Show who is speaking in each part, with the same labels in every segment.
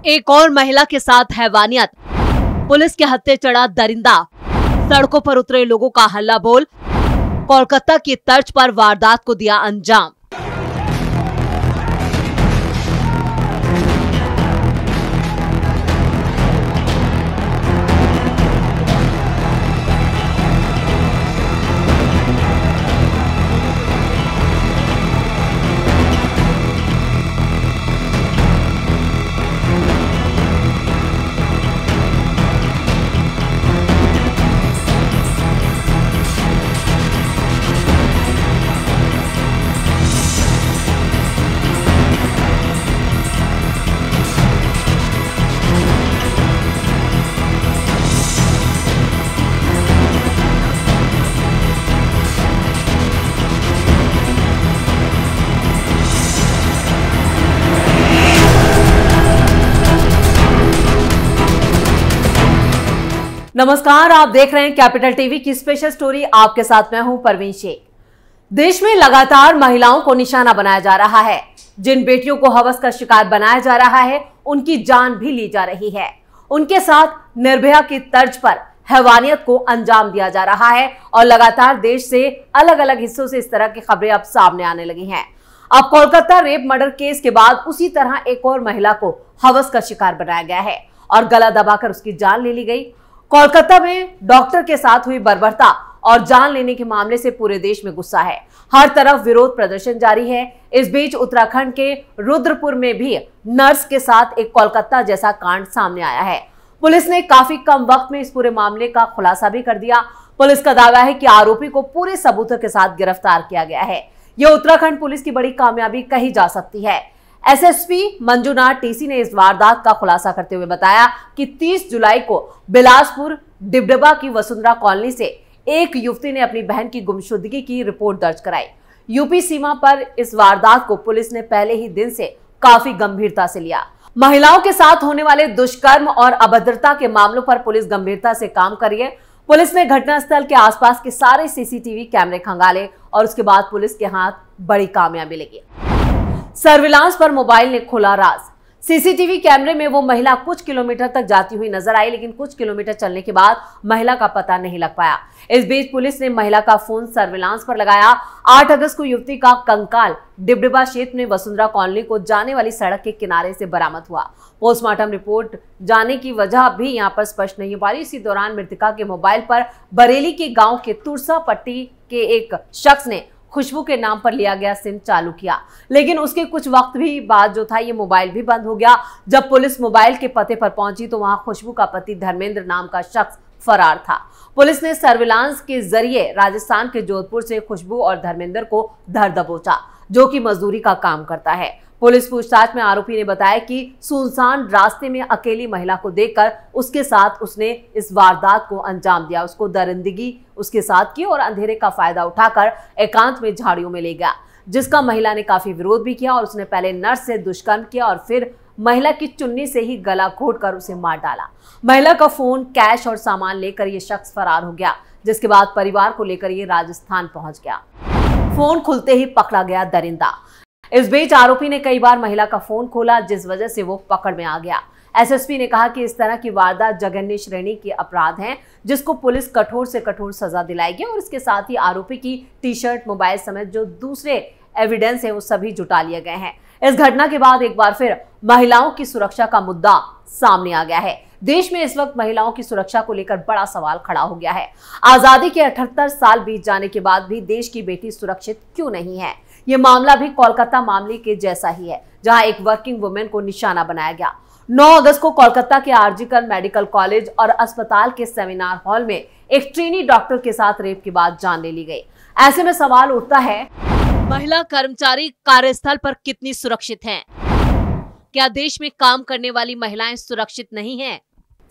Speaker 1: एक और महिला के साथ हैवानियत, पुलिस के हत्थे चढ़ा दरिंदा, सड़कों पर उतरे लोगों का हल्ला बोल, कोलकाता की तर्ज पर वारदात को दिया अंजाम। नमस्कार, आप देख रहे हैं कैपिटल टीवी की स्पेशल स्टोरी। आपके साथ मैं हूं परवीन शेख। देश में लगातार महिलाओं को निशाना बनाया जा रहा है। जिन बेटियों को हवस का शिकार बनाया जा रहा है, उनकी जान भी ली जा रही है। उनके साथ निर्भया की तर्ज पर हैवानियत को अंजाम दिया जा रहा है और लगातार देश से अलग अलग हिस्सों से इस तरह की खबरें अब सामने आने लगी हैं। अब कोलकाता रेप मर्डर केस के बाद उसी तरह एक और महिला को हवस का शिकार बनाया गया है और गला दबाकर उसकी जान ले ली गई। कोलकाता में डॉक्टर के साथ हुई बर्बरता और जान लेने के मामले से पूरे देश में गुस्सा है। हर तरफ विरोध प्रदर्शन जारी है। इस बीच उत्तराखंड के रुद्रपुर में भी नर्स के साथ एक कोलकाता जैसा कांड सामने आया है। पुलिस ने काफी कम वक्त में इस पूरे मामले का खुलासा भी कर दिया। पुलिस का दावा है कि आरोपी को पूरे सबूतों के साथ गिरफ्तार किया गया है। यह उत्तराखंड पुलिस की बड़ी कामयाबी कही जा सकती है। एसएसपी मंजुनाथ टीसी ने इस वारदात का खुलासा करते हुए बताया कि 30 जुलाई को बिलासपुर डिबडबा की वसुंधरा कॉलोनी से एक युवती ने अपनी बहन की गुमशुदगी की रिपोर्ट दर्ज कराई। यूपी सीमा पर इस वारदात को पुलिस ने पहले ही दिन से काफी गंभीरता से लिया। महिलाओं के साथ होने वाले दुष्कर्म और अभद्रता के मामलों पर पुलिस गंभीरता से काम कर रही है। पुलिस ने घटनास्थल के आसपास के सारे सीसीटीवी कैमरे खंगाले और उसके बाद पुलिस के हाथ बड़ी कामयाबी लगी। सर्विलांस पर मोबाइल ने खोला राज। सीसीटीवी कैमरे में वो महिला कुछ किलोमीटर तक जाती हुई नजर आई, लेकिन कुछ किलोमीटर चलने के बाद महिला का पता नहीं लग पाया। इस बीच पुलिस ने महिला का फोन सर्विलांस पर लगाया। 8 अगस्त को युवती का कंकाल डिबडबा क्षेत्र में वसुंधरा कॉलोनी को जाने वाली सड़क के किनारे से बरामद हुआ। पोस्टमार्टम रिपोर्ट जाने की वजह भी यहां पर स्पष्ट नहीं हो पा रही। इसी दौरान मृतका के मोबाइल पर बरेली के गांव के तुरसा पट्टी के एक शख्स ने खुशबू के नाम पर लिया गया सिम चालू किया, लेकिन उसके कुछ वक्त भी बाद जो था ये मोबाइल भी बंद हो गया। जब पुलिस मोबाइल के पते पर पहुंची तो वहां खुशबू का पति धर्मेंद्र नाम का शख्स फरार था। पुलिस ने सर्विलांस के जरिए राजस्थान के जोधपुर से खुशबू और धर्मेंद्र को धर दबोचा, जो कि मजदूरी का काम करता है। पुलिस पूछताछ में आरोपी ने बताया कि सुनसान रास्ते में अकेली महिला को देखकर उसके साथ उसने इस वारदात को अंजाम दिया। उसको दरिंदगी उसके साथ की और अंधेरे का फायदा उठाकर एकांत में झाड़ियों में ले गया, जिसका महिला ने काफी विरोध भी किया और उसने पहले नर्स से दुष्कर्म किया और फिर महिला की चुन्नी से ही गला घोंटकर उसे मार डाला। महिला का फोन, कैश और सामान लेकर ये शख्स फरार हो गया, जिसके बाद परिवार को लेकर ये राजस्थान पहुंच गया। फोन खुलते ही पकड़ा गया दरिंदा। इस बीच आरोपी ने कई बार महिला का फोन खोला, जिस वजह से वो पकड़ में आ गया। एसएसपी ने कहा कि इस तरह की वारदात जघन्य श्रेणी के अपराध हैं, जिसको पुलिस कठोर से कठोर सजा दिलाएगी और इसके साथ ही आरोपी की टी-शर्ट, मोबाइल समेत जो दूसरे एविडेंस है वो सभी जुटा लिए गए हैं। इस घटना के बाद एक बार फिर महिलाओं की सुरक्षा का मुद्दा सामने आ गया है। देश में इस वक्त महिलाओं की सुरक्षा को लेकर बड़ा सवाल खड़ा हो गया है। आजादी के 78 साल बीत जाने के बाद भी देश की बेटी सुरक्षित क्यों नहीं है? ये मामला भी कोलकाता मामले के जैसा ही है, जहां एक वर्किंग वुमेन को निशाना बनाया गया। 9 अगस्त को कोलकाता के आरजीकर मेडिकल कॉलेज और अस्पताल के सेमिनार हॉल में एक ट्रेनी डॉक्टर के साथ रेप के बाद जान ले ली गई। ऐसे में सवाल उठता है, महिला कर्मचारी कार्यस्थल पर कितनी सुरक्षित हैं? क्या देश में काम करने वाली महिलाएं सुरक्षित नहीं हैं?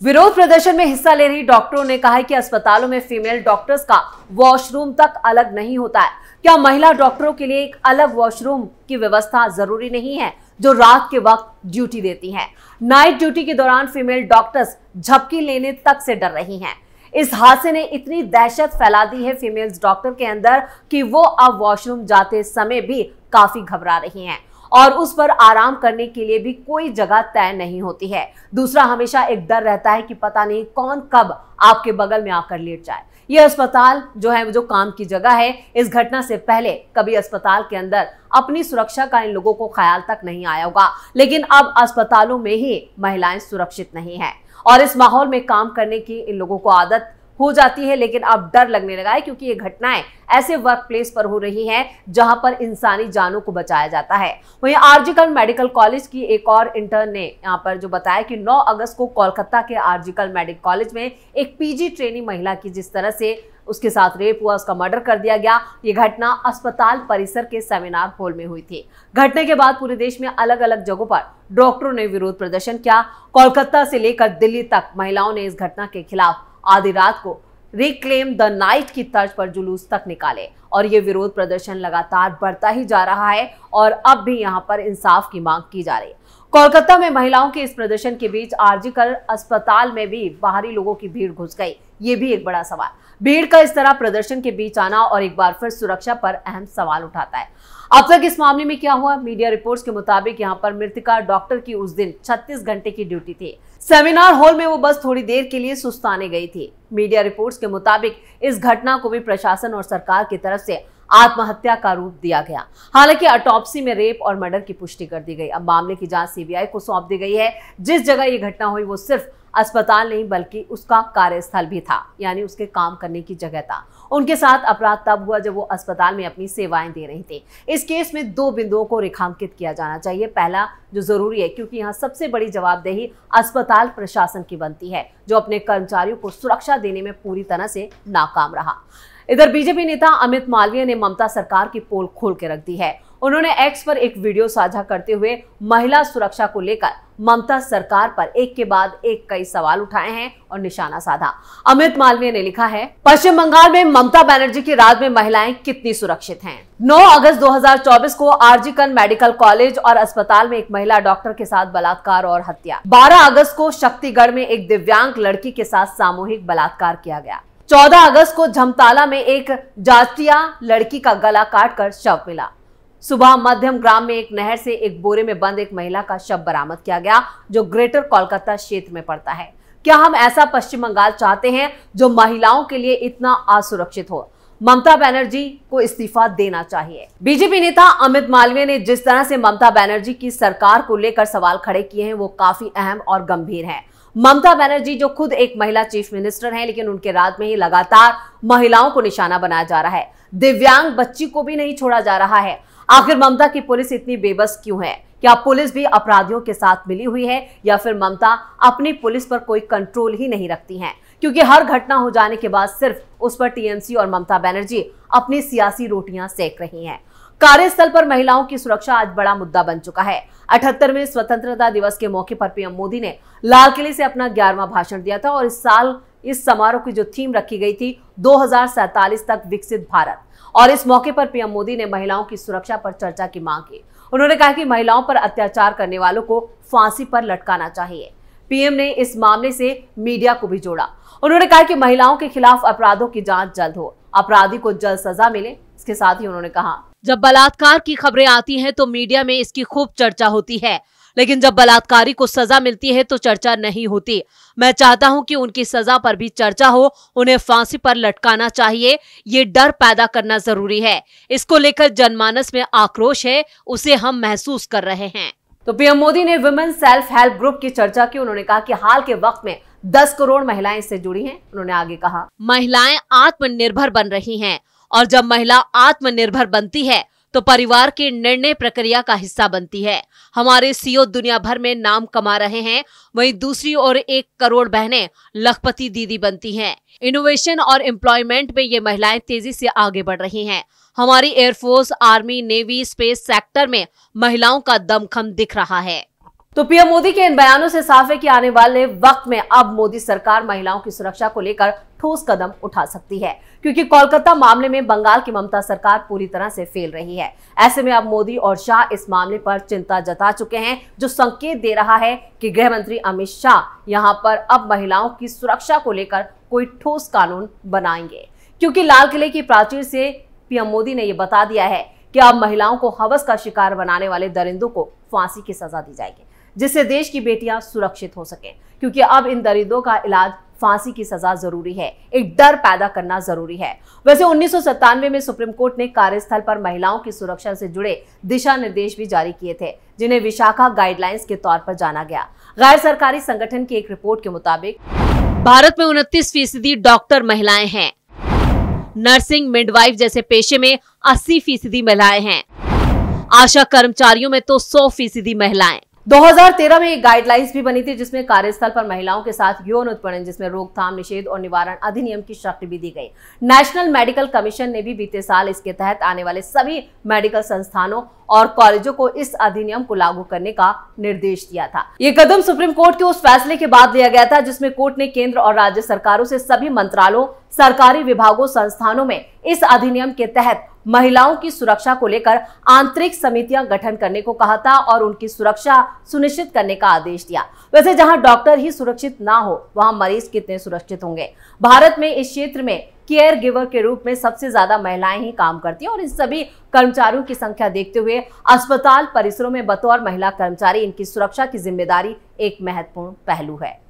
Speaker 1: विरोध प्रदर्शन में हिस्सा ले रही डॉक्टरों ने कहा है कि अस्पतालों में फीमेल डॉक्टर्स का वॉशरूम तक अलग नहीं होता है। क्या महिला डॉक्टरों के लिए एक अलग वॉशरूम की व्यवस्था जरूरी नहीं है, जो रात के वक्त ड्यूटी देती हैं? नाइट ड्यूटी के दौरान फीमेल डॉक्टर्स झपकी लेने तक से डर रही हैं। इस हादसे ने इतनी दहशत फैला दी है फीमेल्स डॉक्टर के अंदर कि वो अब वॉशरूम जाते समय भी काफी घबरा रही हैं और उस पर आराम करने के लिए भी कोई जगह तय नहीं होती है। दूसरा, हमेशा एक डर रहता है कि पता नहीं कौन कब आपके बगल में आकर लेट जाए। ये अस्पताल जो काम की जगह है, इस घटना से पहले कभी अस्पताल के अंदर अपनी सुरक्षा का इन लोगों को ख्याल तक नहीं आया होगा, लेकिन अब अस्पतालों में ही महिलाएं सुरक्षित नहीं है और इस माहौल में काम करने की इन लोगों को आदत हो जाती है। लेकिन अब डर लगने लगा है क्योंकि ये घटनाएं ऐसे वर्क प्लेस पर हो रही हैं जहां पर इंसानी जानों को बचाया जाता है। वहीं आरजीकर मेडिकल कॉलेज की एक और इंटर्न ने यहां पर जो बताया कि 9 अगस्त को कोलकाता के आरजीकर मेडिकल कॉलेज में एक पीजी ट्रेनी महिला की जिस तरह से उसके साथ रेप हुआ, उसका मर्डर कर दिया गया, ये घटना अस्पताल परिसर के सेमिनार हॉल में हुई थी। घटना के बाद पूरे देश में अलग अलग जगहों पर डॉक्टरों ने विरोध प्रदर्शन किया। कोलकाता से लेकर दिल्ली तक महिलाओं ने इस घटना के खिलाफ आधी रात को रिक्लेम द नाइट की तर्ज पर जुलूस तक निकाले और ये विरोध प्रदर्शन लगातार बढ़ता ही जा रहा है और अब भी यहां पर इंसाफ की मांग की जा रही है। कोलकाता में महिलाओं के इस प्रदर्शन के बीच आरजीकर अस्पताल में भी बाहरी लोगों की भीड़ घुस गई। ये भी एक बड़ा सवाल। भीड़ का इस तरह प्रदर्शन के बीच आना और एक बार फिर सुरक्षा पर अहम सवाल उठाता है। अब तक इस मामले में क्या हुआ? मीडिया रिपोर्ट्स के मुताबिक यहां पर मृतका डॉक्टर की उस दिन 36 घंटे की ड्यूटी थी। सेमिनार हॉल में वो बस थोड़ी देर के लिए सुस्ताने गई थी। मीडिया रिपोर्ट्स के मुताबिक इस घटना को भी प्रशासन और सरकार की तरफ से आत्महत्या का रूप दिया गया। हालांकि ऑटोप्सी में रेप और मर्डर की पुष्टि कर दी गई। अब मामले की जांच सीबीआई को सौंप दी गई है। जिस जगह ये घटना हुई वो सिर्फ अस्पताल नहीं बल्कि उसका कार्यस्थल भी था, यानी उसके काम करने की जगह था। उनके साथ अपराध तब हुआ जब वो अस्पताल में अपनी सेवाएं दे रही थी। इस केस में 2 बिंदुओं को रेखांकित किया जाना चाहिए। पहला जो जरूरी है, क्योंकि यहाँ सबसे बड़ी जवाबदेही अस्पताल प्रशासन की बनती है, जो अपने कर्मचारियों को सुरक्षा देने में पूरी तरह से नाकाम रहा। इधर बीजेपी नेता अमित मालवीय ने ममता सरकार की पोल खोल के रख दी है। उन्होंने एक्स पर एक वीडियो साझा करते हुए महिला सुरक्षा को लेकर ममता सरकार पर एक के बाद एक कई सवाल उठाए हैं और निशाना साधा। अमित मालवीय ने लिखा है, पश्चिम बंगाल में ममता बनर्जी के राज में महिलाएं कितनी सुरक्षित हैं। 9 अगस्त 2024 को आरजीकर मेडिकल कॉलेज और अस्पताल में एक महिला डॉक्टर के साथ बलात्कार और हत्या। 12 अगस्त को शक्तिगढ़ में एक दिव्यांग लड़की के साथ सामूहिक बलात्कार किया गया। 14 अगस्त को झमताला में एक जाटिया लड़की का गला काटकर शव मिला। सुबह मध्यम ग्राम में एक नहर से एक बोरे में बंद एक महिला का शव बरामद किया गया, जो ग्रेटर कोलकाता क्षेत्र में पड़ता है। क्या हम ऐसा पश्चिम बंगाल चाहते हैं जो महिलाओं के लिए इतना असुरक्षित हो? ममता बनर्जी को इस्तीफा देना चाहिए। बीजेपी नेता अमित मालवीय ने जिस तरह से ममता बनर्जी की सरकार को लेकर सवाल खड़े किए हैं वो काफी अहम और गंभीर है। ममता बनर्जी जो खुद एक महिला चीफ मिनिस्टर हैं, लेकिन उनके राज में ही लगातार महिलाओं को निशाना बनाया जा रहा है। दिव्यांग बच्ची को भी नहीं छोड़ा जा रहा है। आखिर ममता की पुलिस इतनी बेबस क्यों है? क्या पुलिस भी अपराधियों के साथ मिली हुई है या फिर ममता अपनी पुलिस पर कोई कंट्रोल ही नहीं रखती हैं? क्योंकि हर घटना हो जाने के बाद सिर्फ उस पर टीएमसी और ममता बनर्जी अपनी सियासी रोटियां सेक रही हैं। कार्यस्थल पर महिलाओं की सुरक्षा आज बड़ा मुद्दा बन चुका है। 78वें स्वतंत्रता दिवस के मौके पर पीएम मोदी ने लाल किले से अपना 11वां भाषण दिया था और इस साल इस समारोह की जो थीम रखी गई थी 2047 तक विकसित भारत, और इस मौके पर पीएम मोदी ने महिलाओं की सुरक्षा पर चर्चा की मांग की। उन्होंने कहा कि महिलाओं पर अत्याचार करने वालों को फांसी पर लटकाना चाहिए। पीएम ने इस मामले से मीडिया को भी जोड़ा। उन्होंने कहा कि महिलाओं के खिलाफ अपराधों की जांच जल्द हो, अपराधी को जल्द सजा मिले। इसके साथ ही उन्होंने कहा, जब बलात्कार की खबरें आती हैं तो मीडिया में इसकी खूब चर्चा होती है, लेकिन जब बलात्कारी को सजा मिलती है तो चर्चा नहीं होती। मैं चाहता हूं कि उनकी सजा पर भी चर्चा हो, उन्हें फांसी पर लटकाना चाहिए। ये डर पैदा करना जरूरी है। इसको लेकर जनमानस में आक्रोश है, उसे हम महसूस कर रहे हैं। तो पीएम मोदी ने वुमेन सेल्फ हेल्प ग्रुप की चर्चा की। उन्होंने कहा कि हाल के वक्त में 10 करोड़ महिलाएं इससे जुड़ी हैं। उन्होंने आगे कहा, महिलाएं आत्मनिर्भर बन रही हैं और जब महिला आत्मनिर्भर बनती है तो परिवार की निर्णय प्रक्रिया का हिस्सा बनती है। हमारे सीईओ दुनिया भर में नाम कमा रहे हैं, वहीं दूसरी ओर 1 करोड़ बहनें लखपति दीदी बनती हैं। इनोवेशन और एम्प्लॉयमेंट में ये महिलाएं तेजी से आगे बढ़ रही हैं। हमारी air force, army, navy, space sector में महिलाओं का दमखम दिख रहा है। तो पीएम मोदी के इन बयानों से साफ है कि आने वाले वक्त में अब मोदी सरकार महिलाओं की सुरक्षा को लेकर ठोस कदम उठा सकती है, क्योंकि कोलकाता मामले में बंगाल की ममता सरकार पूरी तरह से फेल रही है। ऐसे में अब मोदी और शाह इस मामले पर चिंता जता चुके हैं, जो संकेत दे रहा है कि गृह मंत्री अमित शाह यहां पर अब महिलाओं की सुरक्षा को लेकर कोई ठोस कानून बनाएंगे, क्योंकि लाल किले की प्राचीर से पीएम मोदी ने यह बता दिया है कि अब महिलाओं को हवस का शिकार बनाने वाले दरिंदों को फांसी की सजा दी जाएगी, जिससे देश की बेटियां सुरक्षित हो सकें। क्योंकि अब इन दरिंदों का इलाज फांसी की सजा जरूरी है, एक डर पैदा करना जरूरी है। वैसे 1997 में सुप्रीम कोर्ट ने कार्यस्थल पर महिलाओं की सुरक्षा से जुड़े दिशा निर्देश भी जारी किए थे, जिन्हें विशाखा गाइडलाइंस के तौर पर जाना गया। गैर सरकारी संगठन की एक रिपोर्ट के मुताबिक भारत में 29% डॉक्टर महिलाएं हैं। नर्सिंग, मिडवाइफ जैसे पेशे में 80% महिलाएं हैं। आशा कर्मचारियों में तो 100% महिलाएं। 2013 में एक गाइडलाइंस भी बनी थी, जिसमें कार्यस्थल पर महिलाओं के साथ यौन उत्पीड़न, जिसमें रोकथाम, निषेध और निवारण अधिनियम की शक्ति भी दी गई। नेशनल मेडिकल कमीशन ने भी बीते साल इसके तहत आने वाले सभी मेडिकल संस्थानों और कॉलेजों को इस अधिनियम को लागू करने का निर्देश दिया था। ये कदम सुप्रीम कोर्ट के उस फैसले के बाद लिया गया था, जिसमें कोर्ट ने केंद्र और राज्य सरकारों से सभी मंत्रालयों, सरकारी विभागों, संस्थानों में इस अधिनियम के तहत महिलाओं की सुरक्षा को लेकर आंतरिक समितियां गठन करने को कहा था और उनकी सुरक्षा सुनिश्चित करने का आदेश दिया। वैसे जहां डॉक्टर ही सुरक्षित ना हो, वहां मरीज कितने सुरक्षित होंगे। भारत में इस क्षेत्र में केयर गिवर के रूप में सबसे ज्यादा महिलाएं ही काम करती हैं और इन सभी कर्मचारियों की संख्या देखते हुए अस्पताल परिसरों में बतौर महिला कर्मचारी इनकी सुरक्षा की जिम्मेदारी एक महत्वपूर्ण पहलू है।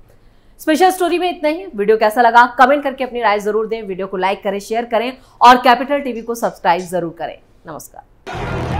Speaker 1: स्पेशल स्टोरी में इतना ही। वीडियो कैसा लगा कमेंट करके अपनी राय जरूर दें। वीडियो को लाइक करें, शेयर करें और कैपिटल टीवी को सब्सक्राइब जरूर करें। नमस्कार।